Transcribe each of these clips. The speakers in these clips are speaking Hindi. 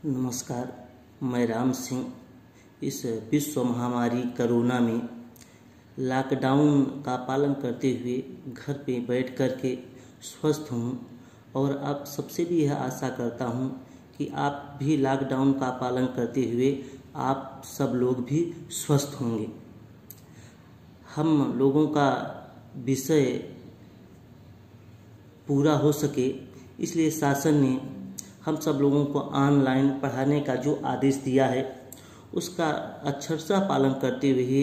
नमस्कार, मैं राम सिंह। इस विश्व महामारी कोरोना में लॉकडाउन का पालन करते हुए घर पे बैठ कर के स्वस्थ हूँ और आप सबसे भी यह आशा करता हूँ कि आप भी लॉकडाउन का पालन करते हुए आप सब लोग भी स्वस्थ होंगे। हम लोगों का विषय पूरा हो सके इसलिए शासन ने हम सब लोगों को ऑनलाइन पढ़ाने का जो आदेश दिया है उसका अक्षरशः पालन करते हुए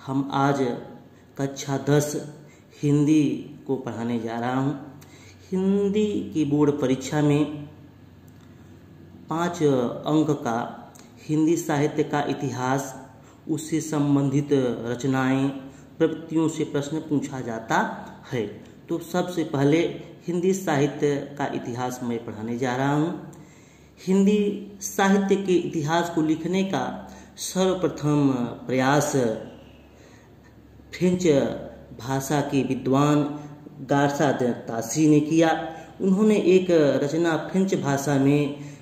हम आज कक्षा 10 हिंदी को पढ़ाने जा रहा हूँ। हिंदी की बोर्ड परीक्षा में 5 अंक का हिंदी साहित्य का इतिहास, उससे संबंधित रचनाएं, प्रवृत्तियों से प्रश्न पूछा जाता है। तो सबसे पहले हिंदी साहित्य का इतिहास मैं पढ़ाने जा रहा हूँ। हिंदी साहित्य के इतिहास को लिखने का सर्वप्रथम प्रयास फ्रेंच भाषा के विद्वान गार्सा द तासी ने किया। उन्होंने एक रचना फ्रेंच भाषा में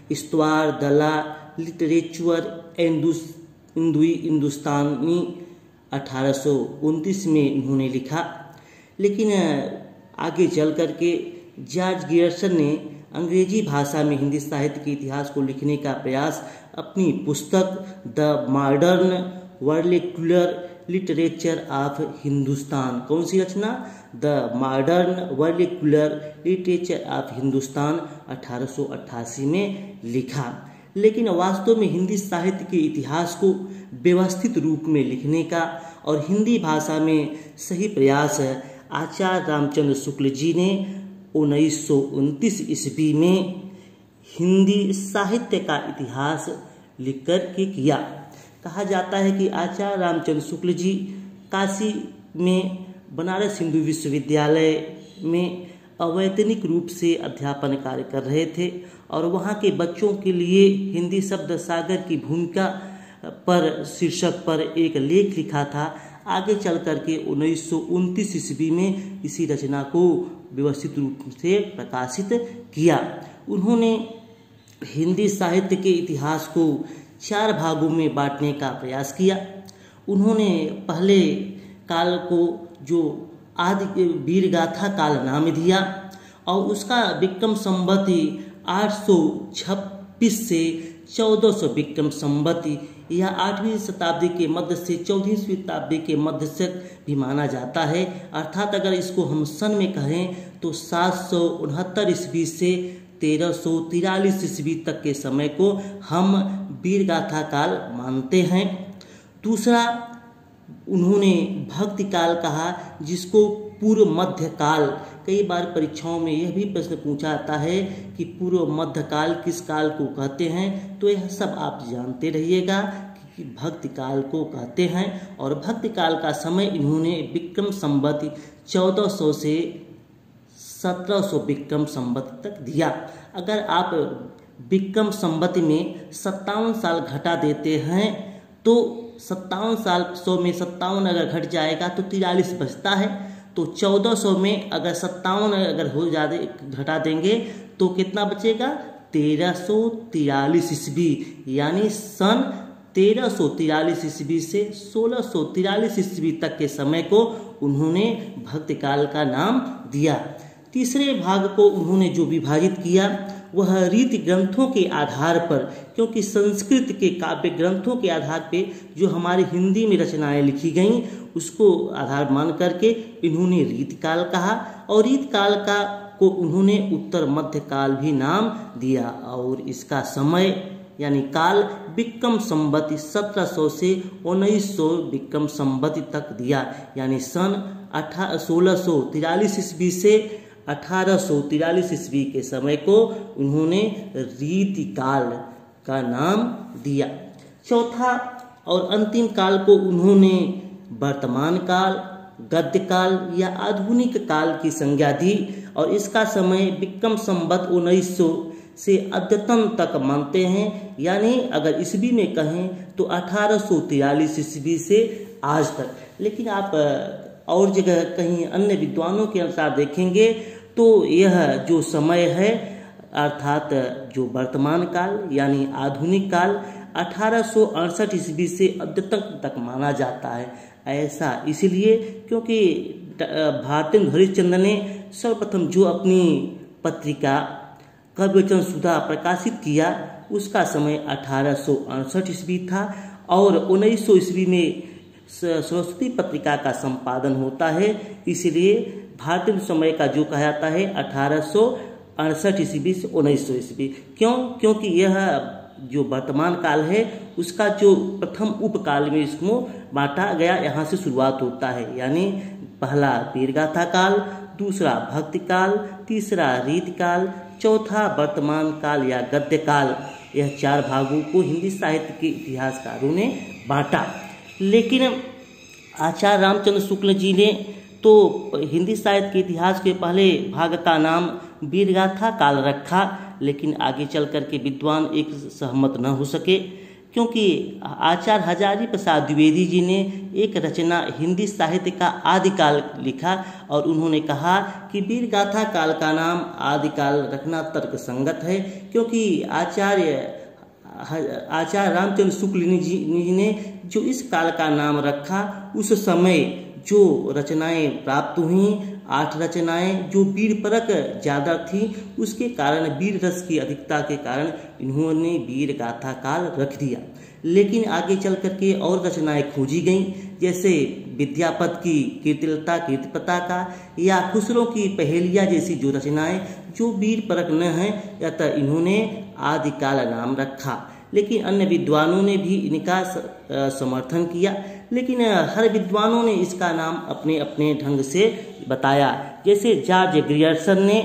हिस्toire de la littérature हिंदुस्तानी 1829 में उन्होंने लिखा। लेकिन आगे चल कर के जॉर्ज गियर्सन ने अंग्रेजी भाषा में हिंदी साहित्य के इतिहास को लिखने का प्रयास अपनी पुस्तक the modern vernacular literature of Hindustan, कौन सी रचना? The modern vernacular literature of Hindustan 1888 में लिखा। लेकिन वास्तव में हिंदी साहित्य के इतिहास को व्यवस्थित रूप में लिखने का और हिंदी भाषा में सही प्रयास आचार्य रामचंद्र शुक्ल जी ने 1929 ईस्वी में हिंदी साहित्य का इतिहास लिख कर के किया। कहा जाता है कि आचार्य रामचंद्र शुक्ल जी काशी में बनारस हिंदू विश्वविद्यालय में अवैतनिक रूप से अध्यापन कार्य कर रहे थे और वहाँ के बच्चों के लिए हिंदी शब्द सागर की भूमिका पर शीर्षक पर एक लेख लिखा था। आगे चल करके 1929 ईस्वी में इसी रचना को व्यवस्थित रूप से प्रकाशित किया। उन्होंने हिंदी साहित्य के इतिहास को 4 भागों में बांटने का प्रयास किया। उन्होंने पहले काल को जो आदि वीरगाथा काल नाम दिया और उसका विक्रम संवत 826 से 1400 विक्रम संवत यह 8वीं शताब्दी के मध्य से 14वीं शताब्दी के मध्य से भी माना जाता है। अर्थात अगर इसको हम सन में कहें तो 769 ईस्वी से 1343 ईस्वी तक के समय को हम वीरगाथा काल मानते हैं। दूसरा उन्होंने भक्ति काल कहा, जिसको पूर्व मध्य काल। कई बार परीक्षाओं में यह भी प्रश्न पूछा जाता है कि पूर्व मध्य काल किस काल को कहते हैं, तो यह सब आप जानते रहिएगा कि भक्ति काल को कहते हैं। और भक्ति काल का समय इन्होंने विक्रम संवत 1400 से 1700 विक्रम संवत तक दिया। अगर आप विक्रम संवत में 57 साल घटा देते हैं तो 57 साल 100 में 57 अगर घट जाएगा तो 43 बचता है। तो 1400 में अगर 57 अगर हो जाए घटा देंगे तो कितना बचेगा? 1343 ईस्वी, यानी सन 1343 ईस्वी से 1643 ईस्वी तक के समय को उन्होंने भक्ति काल का नाम दिया। तीसरे भाग को उन्होंने जो विभाजित किया वह रीति ग्रंथों के आधार पर, क्योंकि संस्कृत के काव्य ग्रंथों के आधार पे जो हमारी हिंदी में रचनाएं लिखी गईं उसको आधार मान करके इन्होंने रीतिकाल कहा और रीतिकाल का को उन्होंने उत्तर मध्य काल भी नाम दिया। और इसका समय यानी काल विक्रम संवत 1700 से 1900 विक्रम संवत तक दिया, यानी सन 1643 ईस्वी से 1843 ईस्वी के समय को उन्होंने रीतिकाल का नाम दिया। चौथा और अंतिम काल को उन्होंने वर्तमान काल, गद्य काल या आधुनिक काल की संज्ञा दी और इसका समय विक्रम संवत 1900 से अद्यतन तक मानते हैं, यानी अगर ईस्वी में कहें तो 1843 ईस्वी से आज तक। लेकिन आप और जगह कहीं अन्य विद्वानों के अनुसार देखेंगे तो यह जो समय है अर्थात जो वर्तमान काल यानी आधुनिक काल 1868 ईस्वी से अद्यतन तक माना जाता है। ऐसा इसलिए क्योंकि भारतेंदु हरिश्चंद्र ने सर्वप्रथम जो अपनी पत्रिका काव्यवचन सुधा प्रकाशित किया उसका समय 1868 ईस्वी था और 1900 ईस्वी में सरस्वती पत्रिका का संपादन होता है। इसलिए भारतीय समय का जो कहा जाता है 1868 ईस्वी से 1900 ईस्वी। क्यों? क्योंकि यह जो वर्तमान काल है उसका जो प्रथम उपकाल में इसको बांटा गया, यहाँ से शुरुआत होता है। यानी पहला वीरगाथा काल, दूसरा भक्ति काल, तीसरा रीत काल, चौथा वर्तमान काल या गद्य काल। यह 4 भागों को हिंदी साहित्य के इतिहासकारों ने बांटा। लेकिन आचार्य रामचंद्र शुक्ल जी ने तो हिंदी साहित्य के इतिहास के पहले भाग का नाम वीरगाथा काल रखा, लेकिन आगे चल कर के विद्वान एक सहमत न हो सके, क्योंकि आचार्य हजारी प्रसाद द्विवेदी जी ने एक रचना हिंदी साहित्य का आदिकाल लिखा और उन्होंने कहा कि वीरगाथा काल का नाम आदिकाल रखना तर्क संगत है, क्योंकि आचार्य रामचंद्र शुक्ल जी ने जो इस काल का नाम रखा उस समय जो रचनाएं प्राप्त हुई 8 रचनाएं जो वीर परक ज़्यादा थी, उसके कारण वीर रस की अधिकता के कारण इन्होंने वीर गाथा काल रख दिया। लेकिन आगे चल करके और रचनाएं खोजी गईं, जैसे विद्यापत की कीर्तिलता कीर्तिपता का या खुसरो की पहेलिया जैसी जो रचनाएं जो वीर परक न हैं, अतः इन्होंने आदिकाल नाम रखा। लेकिन अन्य विद्वानों ने भी इनका समर्थन किया, लेकिन हर विद्वानों ने इसका नाम अपने अपने ढंग से बताया। जैसे जॉर्ज ग्रियर्सन ने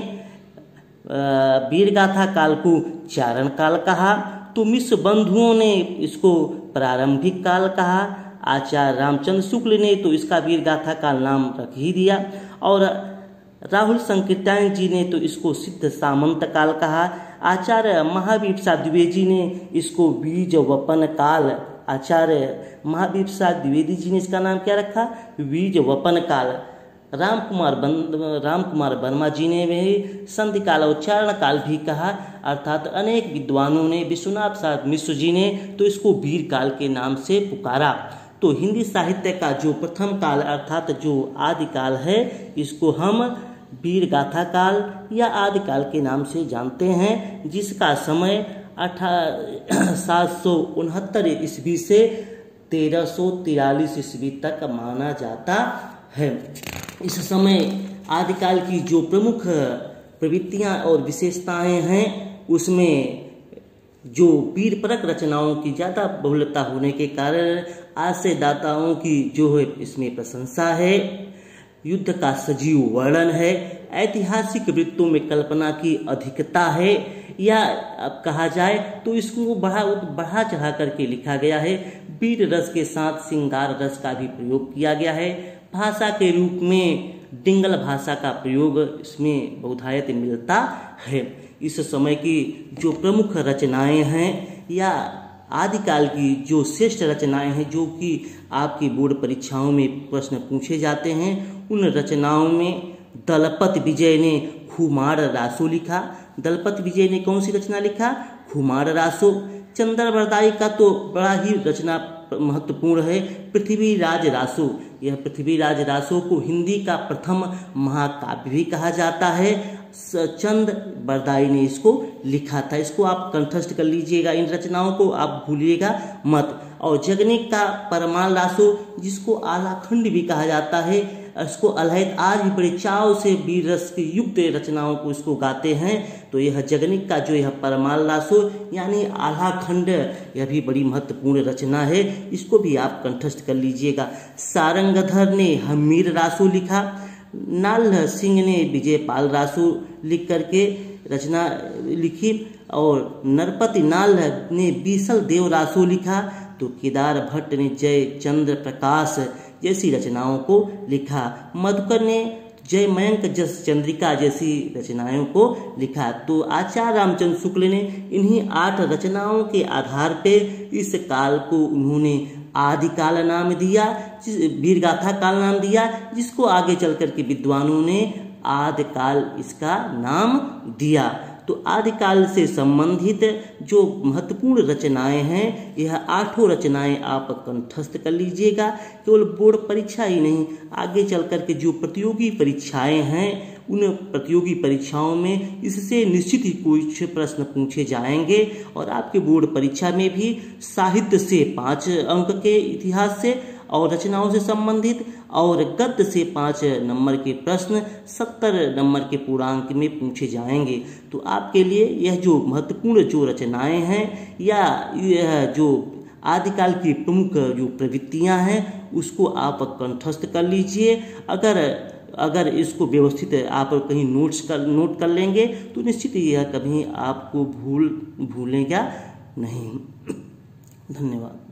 वीरगाथा काल को चारण काल कहा, तो मिश्र बंधुओं ने इसको प्रारंभिक काल कहा। आचार्य रामचंद्र शुक्ल ने तो इसका वीरगाथा काल नाम रख ही दिया, और राहुल संकीर्तन जी ने तो इसको सिद्ध सामंत काल कहा। आचार्य महावीर प्रसाद द्विवेदी ने इसको बीज वपन काल, आचार्य महावीर प्रसाद द्विवेदी जी ने इसका नाम क्या रखा? बीज वपन काल। राम कुमार वर्मा जी ने भी संधि काल और चारण काल भी कहा। अर्थात अनेक विद्वानों ने, विश्वनाथ प्रसाद मिश्र जी ने तो इसको वीर काल के नाम से पुकारा। तो हिंदी साहित्य का जो प्रथम काल अर्थात जो आदिकाल है, इसको हम वीर गाथा काल या आदिकाल के नाम से जानते हैं, जिसका समय 769 ईस्वी से 1343 ईस्वी तक माना जाता है। इस समय आदिकाल की जो प्रमुख प्रवृत्तियां और विशेषताएं हैं, उसमें जो वीर परक रचनाओं की ज़्यादा बहुलता होने के कारण आशयदाताओं की जो है इसमें प्रशंसा है, युद्ध का सजीव वर्णन है, ऐतिहासिक वृत्तों में कल्पना की अधिकता है, या अब कहा जाए तो इसको बढ़ा चढ़ा करके लिखा गया है। वीर रस के साथ श्रृंगार रस का भी प्रयोग किया गया है। भाषा के रूप में डिंगल भाषा का प्रयोग इसमें बहुधायत मिलता है। इस समय की जो प्रमुख रचनाएं हैं या आदिकाल की जो श्रेष्ठ रचनाएं हैं, जो कि आपकी बोर्ड परीक्षाओं में प्रश्न पूछे जाते हैं, उन रचनाओं में दलपत विजय ने खुमार रासो लिखा। दलपत विजय ने कौन सी रचना लिखा? खुमार रासो। चंद्रवरदाई का तो बड़ा ही रचना महत्वपूर्ण है, पृथ्वीराज रासो। यह पृथ्वीराज रासो को हिंदी का प्रथम महाकाव्य भी कहा जाता है। चंद बरदाई ने इसको लिखा था। इसको आप कंठस्थ कर लीजिएगा, इन रचनाओं को आप भूलिएगा मत। और जगनिक का परमाल रासो, जिसको आलाखंड भी कहा जाता है, इसको अलहैत आज भी बड़े चाव से वीर रस की युक्त रचनाओं को इसको गाते हैं। तो यह जगनिक का जो यह परमाल रासो यानी आलाखंड, यह भी बड़ी महत्वपूर्ण रचना है, इसको भी आप कंठस्थ कर लीजिएगा। सारंगधर ने हमीर रासो लिखा। नाल सिंह ने विजयपाल रासो लिख करके रचना लिखी, और नरपति नाल ने बीसल देव रासो लिखा। तो केदार भट्ट ने जय चंद्र प्रकाश जैसी रचनाओं को लिखा। मधुकर ने जय मयंक जस चंद्रिका जैसी रचनाओं को लिखा। तो आचार्य रामचंद्र शुक्ल ने इन्हीं 8 रचनाओं के आधार पे इस काल को उन्होंने आदिकाल नाम दिया, वीरगाथा काल नाम दिया, जिसको आगे चल कर के विद्वानों ने आदिकाल इसका नाम दिया। तो आदिकाल से संबंधित जो महत्वपूर्ण रचनाएं हैं, यह 8 रचनाएं आप कंठस्थ कर लीजिएगा। केवल बोर्ड परीक्षा ही नहीं, आगे चल कर के जो प्रतियोगी परीक्षाएं हैं, उन प्रतियोगी परीक्षाओं में इससे निश्चित ही कुछ प्रश्न पूछे जाएंगे। और आपके बोर्ड परीक्षा में भी साहित्य से 5 अंक के, इतिहास से और रचनाओं से संबंधित, और गद्य से 5 नंबर के प्रश्न 70 नंबर के पूर्णांक में पूछे जाएंगे। तो आपके लिए यह जो महत्वपूर्ण जो रचनाएं हैं या यह जो आदिकाल की प्रमुख जो प्रवृत्तियां हैं, उसको आप कंठस्थ कर लीजिए। अगर इसको व्यवस्थित आप कहीं नोट कर लेंगे तो निश्चित यह कभी आपको भूलेगा नहीं। धन्यवाद।